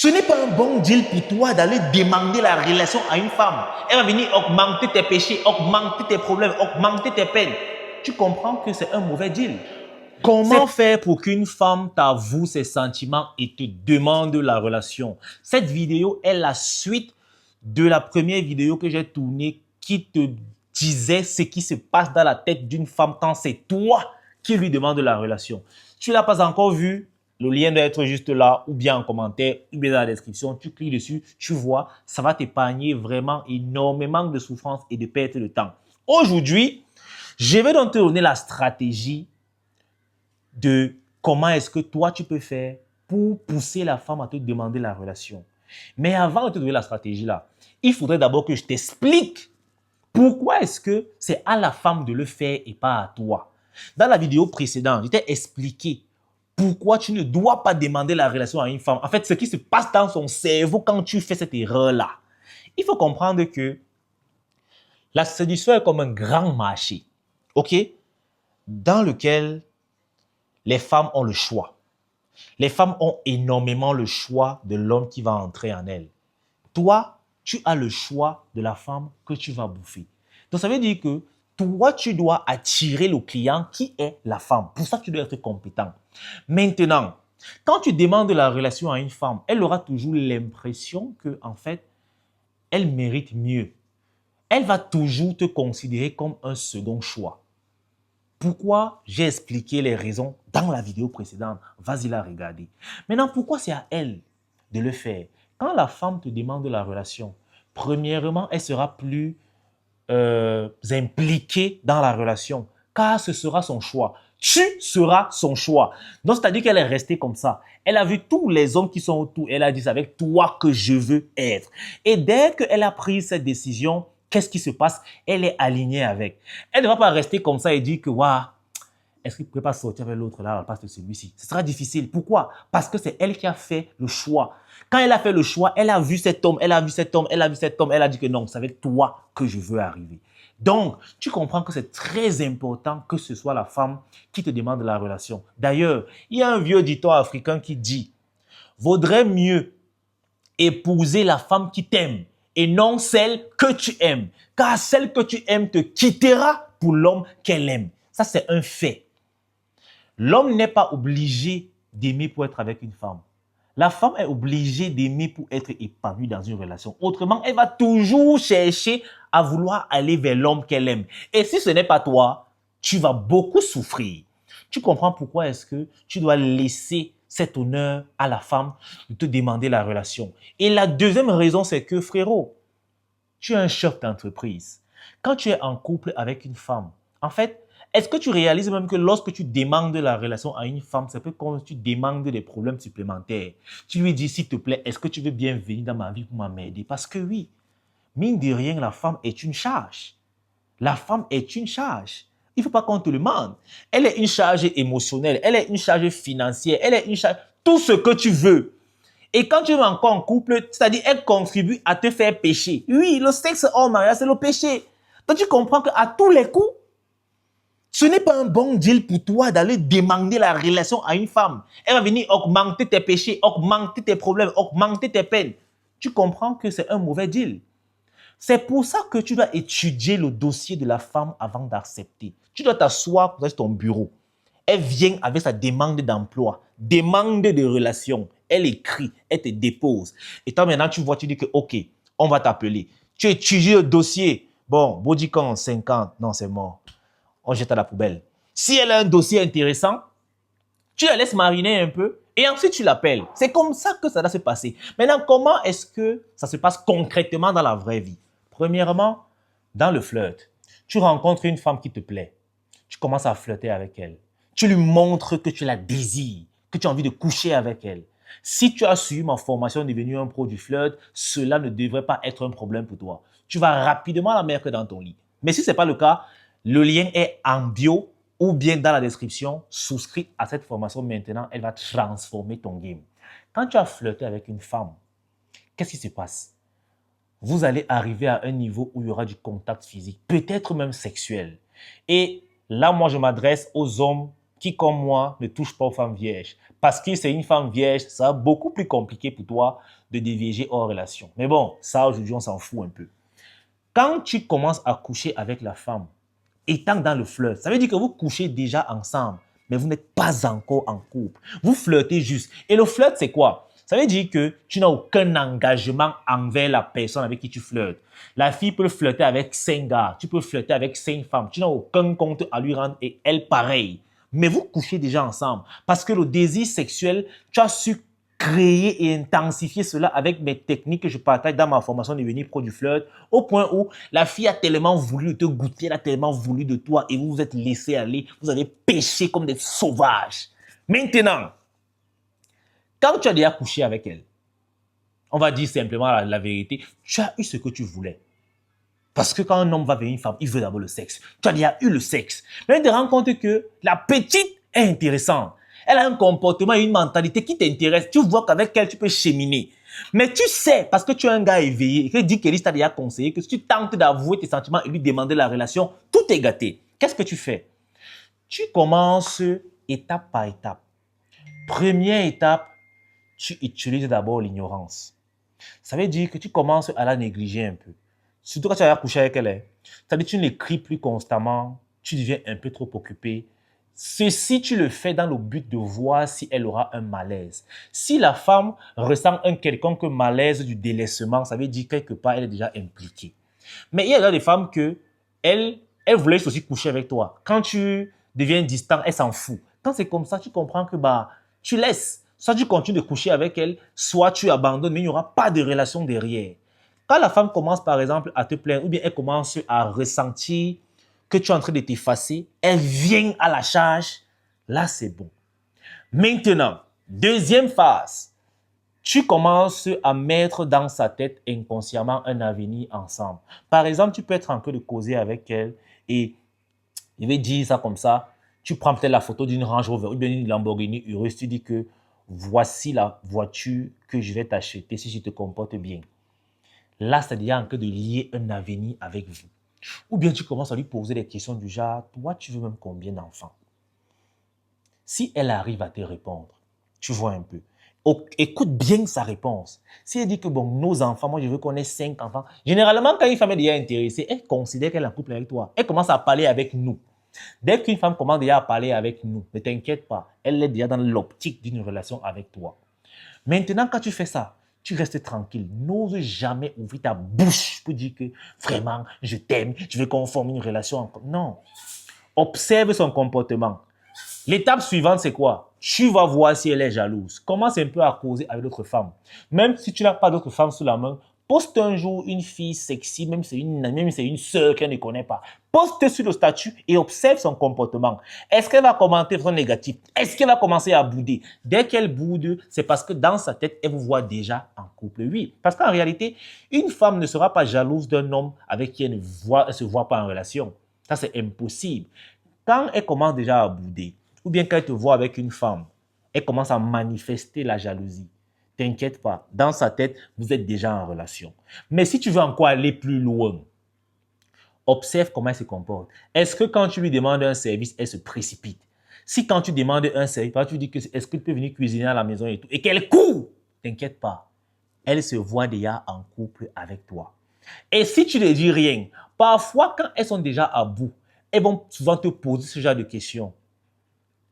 Ce n'est pas un bon deal pour toi d'aller demander la relation à une femme. Elle va venir augmenter tes péchés, augmenter tes problèmes, augmenter tes peines. Tu comprends que c'est un mauvais deal. Comment faire pour qu'une femme t'avoue ses sentiments et te demande la relation? Cette vidéo est la suite de la première vidéo que j'ai tournée qui te disait ce qui se passe dans la tête d'une femme quand c'est toi qui lui demande la relation. Tu ne l'as pas encore vu? Le lien doit être juste là, ou bien en commentaire, ou bien dans la description. Tu cliques dessus, tu vois, ça va t'épargner vraiment énormément de souffrance et de perte de temps. Aujourd'hui, je vais donc te donner la stratégie de comment est-ce que toi tu peux faire pour pousser la femme à te demander la relation. Mais avant de te donner la stratégie là, il faudrait d'abord que je t'explique pourquoi est-ce que c'est à la femme de le faire et pas à toi. Dans la vidéo précédente, je t'ai expliqué pourquoi tu ne dois pas demander la relation à une femme. En fait, ce qui se passe dans son cerveau quand tu fais cette erreur-là. Il faut comprendre que la séduction est comme un grand marché, ok, dans lequel les femmes ont le choix. Les femmes ont énormément le choix de l'homme qui va entrer en elles. Toi, tu as le choix de la femme que tu vas bouffer. Donc, ça veut dire que toi, tu dois attirer le client qui est la femme. Pour ça, tu dois être compétent. Maintenant, quand tu demandes la relation à une femme, elle aura toujours l'impression que, en fait, elle mérite mieux. Elle va toujours te considérer comme un second choix. Pourquoi? J'ai expliqué les raisons dans la vidéo précédente. Vas-y la regarder. Maintenant, pourquoi c'est à elle de le faire? Quand la femme te demande la relation, premièrement, elle sera plus impliquée dans la relation, car ce sera son choix. Tu seras son choix. Donc, c'est-à-dire qu'elle est restée comme ça. Elle a vu tous les hommes qui sont autour. Elle a dit, c'est avec toi que je veux être. Et dès qu'elle a pris cette décision, qu'est-ce qui se passe? Elle est alignée avec. Elle ne va pas rester comme ça et dire que, waouh, est-ce qu'il ne pourrait pas sortir avec l'autre là à la place de celui-ci? Ce sera difficile. Pourquoi? Parce que c'est elle qui a fait le choix. Quand elle a fait le choix, elle a vu cet homme, elle a vu cet homme, elle a vu cet homme, elle a dit que non, c'est avec toi que je veux arriver. Donc, tu comprends que c'est très important que ce soit la femme qui te demande la relation. D'ailleurs, il y a un vieux dicton africain qui dit « Vaudrait mieux épouser la femme qui t'aime et non celle que tu aimes, car celle que tu aimes te quittera pour l'homme qu'elle aime. » Ça, c'est un fait. L'homme n'est pas obligé d'aimer pour être avec une femme. La femme est obligée d'aimer pour être épanouie dans une relation. Autrement, elle va toujours chercher à vouloir aller vers l'homme qu'elle aime. Et si ce n'est pas toi, tu vas beaucoup souffrir. Tu comprends pourquoi est-ce que tu dois laisser cet honneur à la femme de te demander la relation. Et la deuxième raison, c'est que, frérot, tu es un chef d'entreprise. Quand tu es en couple avec une femme, en fait, est-ce que tu réalises même que lorsque tu demandes la relation à une femme, c'est un peu comme tu demandes des problèmes supplémentaires. Tu lui dis, s'il te plaît, est-ce que tu veux bien venir dans ma vie pour m'aider? Parce que oui, mine de rien, la femme est une charge. La femme est une charge. Il ne faut pas qu'on te le demande. Elle est une charge émotionnelle, elle est une charge financière, elle est une charge, tout ce que tu veux. Et quand tu es encore en couple, c'est-à-dire elle contribue à te faire pécher. Oui, le sexe hors mariage, c'est le péché. Donc tu comprends qu'à tous les coups, ce n'est pas un bon deal pour toi d'aller demander la relation à une femme. Elle va venir augmenter tes péchés, augmenter tes problèmes, augmenter tes peines. Tu comprends que c'est un mauvais deal. C'est pour ça que tu dois étudier le dossier de la femme avant d'accepter. Tu dois t'asseoir sur ton bureau. Elle vient avec sa demande d'emploi, demande de relation. Elle écrit, elle te dépose. Et toi maintenant, tu vois, tu dis que OK, on va t'appeler. Tu étudies le dossier. Bon, bodycon 50, non, c'est mort. On jette à la poubelle. Si elle a un dossier intéressant, tu la laisses mariner un peu et ensuite tu l'appelles. C'est comme ça que ça doit se passer. Maintenant, comment est-ce que ça se passe concrètement dans la vraie vie? Premièrement, dans le flirt. Tu rencontres une femme qui te plaît. Tu commences à flirter avec elle. Tu lui montres que tu la désires, que tu as envie de coucher avec elle. Si tu as suivi ma formation devenu un pro du flirt, cela ne devrait pas être un problème pour toi. Tu vas rapidement la mettre dans ton lit. Mais si ce n'est pas le cas, le lien est en bio ou bien dans la description. Souscris à cette formation maintenant, elle va transformer ton game. Quand tu as flirté avec une femme, qu'est-ce qui se passe? Vous allez arriver à un niveau où il y aura du contact physique, peut-être même sexuel. Et là, moi, je m'adresse aux hommes qui, comme moi, ne touche pas aux femmes vierges. Parce que c'est une femme vierge, ça va beaucoup plus compliqué pour toi de dévier hors relation. Mais bon, ça, aujourd'hui, on s'en fout un peu. Quand tu commences à coucher avec la femme, étant dans le flirt, ça veut dire que vous couchez déjà ensemble, mais vous n'êtes pas encore en couple. Vous flirtez juste. Et le flirt, c'est quoi? Ça veut dire que tu n'as aucun engagement envers la personne avec qui tu flirtes. La fille peut flirter avec 5 gars, tu peux flirter avec 5 femmes. Tu n'as aucun compte à lui rendre et elle pareil. Mais vous couchez déjà ensemble parce que le désir sexuel, tu as su créer et intensifier cela avec mes techniques que je partage dans ma formation Devenir pro du flirt, au point où la fille a tellement voulu te goûter, elle a tellement voulu de toi et vous vous êtes laissé aller, vous avez péché comme des sauvages. Maintenant, quand tu as déjà couché avec elle, on va dire simplement la vérité, tu as eu ce que tu voulais. Parce que quand un homme va vers une femme, il veut d'abord le sexe. Tu as déjà eu le sexe. Mais tu te rends compte que la petite est intéressante. Elle a un comportement et une mentalité qui t'intéresse. Tu vois qu'avec elle, tu peux cheminer. Mais tu sais, parce que tu es un gars éveillé, et que Dick Ellis t'a déjà conseillé que si tu tentes d'avouer tes sentiments et lui demander la relation, tout est gâté. Qu'est-ce que tu fais? Tu commences étape par étape. Première étape, tu utilises d'abord l'ignorance. Ça veut dire que tu commences à la négliger un peu. Surtout quand tu as couché avec elle. C'est-à-dire que tu n'écris plus constamment, tu deviens un peu trop occupé. Ceci, tu le fais dans le but de voir si elle aura un malaise. Si la femme ressent un quelconque malaise du délaissement, ça veut dire quelque part, elle est déjà impliquée. Mais il y a des femmes que elle voulait aussi coucher avec toi. Quand tu deviens distant, elle s'en fout. Quand c'est comme ça, tu comprends que tu laisses. Soit tu continues de coucher avec elle, soit tu abandonnes, mais il n'y aura pas de relation derrière. Quand la femme commence par exemple à te plaindre, ou bien elle commence à ressentir que tu es en train de t'effacer, elle vient à la charge, là c'est bon. Maintenant, deuxième phase, tu commences à mettre dans sa tête inconsciemment un avenir ensemble. Par exemple, tu peux être en train de causer avec elle et je vais dire ça comme ça, tu prends peut-être la photo d'une Range Rover ou bien d'une Lamborghini Urus, tu dis que voici la voiture que je vais t'acheter si tu te comportes bien. Là, c'est déjà en train de lier un avenir avec vous. Ou bien tu commences à lui poser des questions du genre, toi, tu veux même combien d'enfants? Si elle arrive à te répondre, tu vois un peu. Écoute bien sa réponse. Si elle dit que bon, nos enfants, moi je veux qu'on ait 5 enfants. Généralement, quand une femme est déjà intéressée, elle considère qu'elle est en couple avec toi. Elle commence à parler avec nous. Dès qu'une femme commence déjà à parler avec nous, ne t'inquiète pas, elle est déjà dans l'optique d'une relation avec toi. Maintenant, quand tu fais ça, tu restes tranquille. N'ose jamais ouvrir ta bouche pour dire que vraiment, je t'aime, je veux qu'on forme une relation. Non. Observe son comportement. L'étape suivante, c'est quoi? Tu vas voir si elle est jalouse. Commence un peu à causer avec d'autres femmes. Même si tu n'as pas d'autres femmes sous la main, poste un jour une fille sexy, même si c'est une sœur qu'elle ne connaît pas. Poste sur le statut et observe son comportement. Est-ce qu'elle va commenter vraiment négatif? Est-ce qu'elle va commencer à bouder? Dès qu'elle boude, c'est parce que dans sa tête, elle vous voit déjà en couple. Oui, parce qu'en réalité, une femme ne sera pas jalouse d'un homme avec qui elle ne se voit pas en relation. Ça, c'est impossible. Quand elle commence déjà à bouder, ou bien quand elle te voit avec une femme, elle commence à manifester la jalousie. T'inquiète pas, dans sa tête, vous êtes déjà en relation. Mais si tu veux encore aller plus loin, observe comment elle se comporte. Est-ce que quand tu lui demandes un service, elle se précipite? Si quand tu demandes un service, tu lui dis que est-ce que tu peux venir cuisiner à la maison et tout, et qu'elle court, t'inquiète pas, elle se voit déjà en couple avec toi. Et si tu ne dis rien, parfois quand elles sont déjà à bout, elles vont souvent te poser ce genre de questions.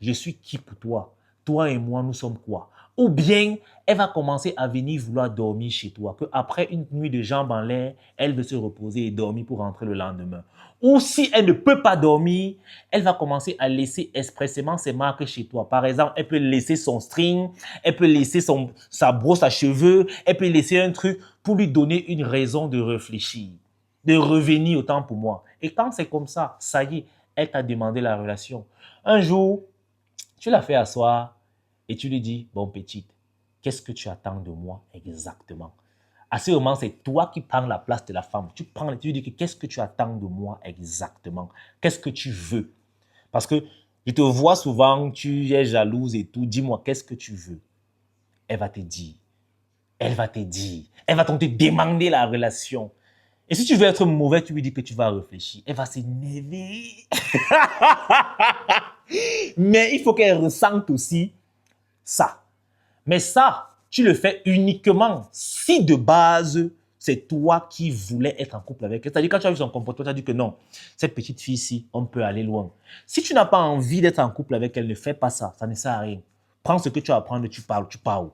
Je suis qui pour toi? Toi et moi, nous sommes quoi? Ou bien, elle va commencer à venir vouloir dormir chez toi, qu'après une nuit de jambes en l'air, elle veut se reposer et dormir pour rentrer le lendemain. Ou si elle ne peut pas dormir, elle va commencer à laisser expressément ses marques chez toi. Par exemple, elle peut laisser son string, elle peut laisser sa brosse à cheveux, elle peut laisser un truc pour lui donner une raison de réfléchir, de revenir autant pour moi. Et quand c'est comme ça y est, elle t'a demandé la relation. Un jour, tu l'as fait asseoir et tu lui dis, bon petite, qu'est-ce que tu attends de moi exactement? À ce moment, c'est toi qui prends la place de la femme. Tu lui dis, qu'est-ce que tu attends de moi exactement? Qu'est-ce que tu veux? Parce que je te vois souvent, tu es jalouse et tout. Dis-moi, qu'est-ce que tu veux? Elle va te dire. Elle va te dire. Elle va te demander la relation. Et si tu veux être mauvais, tu lui dis que tu vas réfléchir. Elle va s'énerver. Mais il faut qu'elle ressente aussi ça. Mais ça, tu le fais uniquement si de base, c'est toi qui voulais être en couple avec elle. C'est-à-dire quand tu as vu son comportement, tu as dit que non, cette petite fille-ci, on peut aller loin. Si tu n'as pas envie d'être en couple avec elle, ne fais pas ça. Ça ne sert à rien. Prends ce que tu as à prendre, tu parles.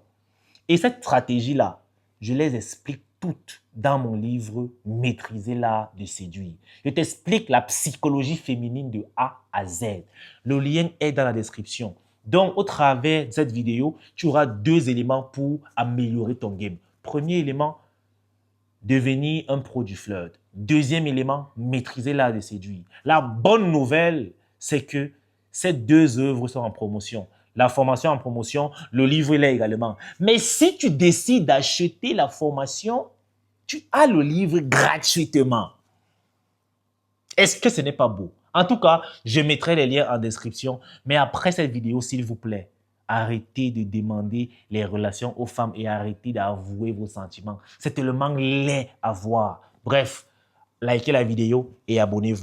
Et cette stratégie-là, je les explique toutes dans mon livre « Maîtriser l'art de séduire ». Je t'explique la psychologie féminine de A à Z. Le lien est dans la description. Donc, au travers de cette vidéo, tu auras 2 éléments pour améliorer ton game. Premier élément, devenir un pro du flirt. Deuxième élément, maîtriser l'art de séduire. La bonne nouvelle, c'est que ces 2 œuvres sont en promotion. La formation en promotion, le livre l'est également. Mais si tu décides d'acheter la formation, tu as le livre gratuitement. Est-ce que ce n'est pas beau? En tout cas, je mettrai les liens en description. Mais après cette vidéo, s'il vous plaît, arrêtez de demander les relations aux femmes et arrêtez d'avouer vos sentiments. C'est tellement laid à voir. Bref, likez la vidéo et abonnez-vous.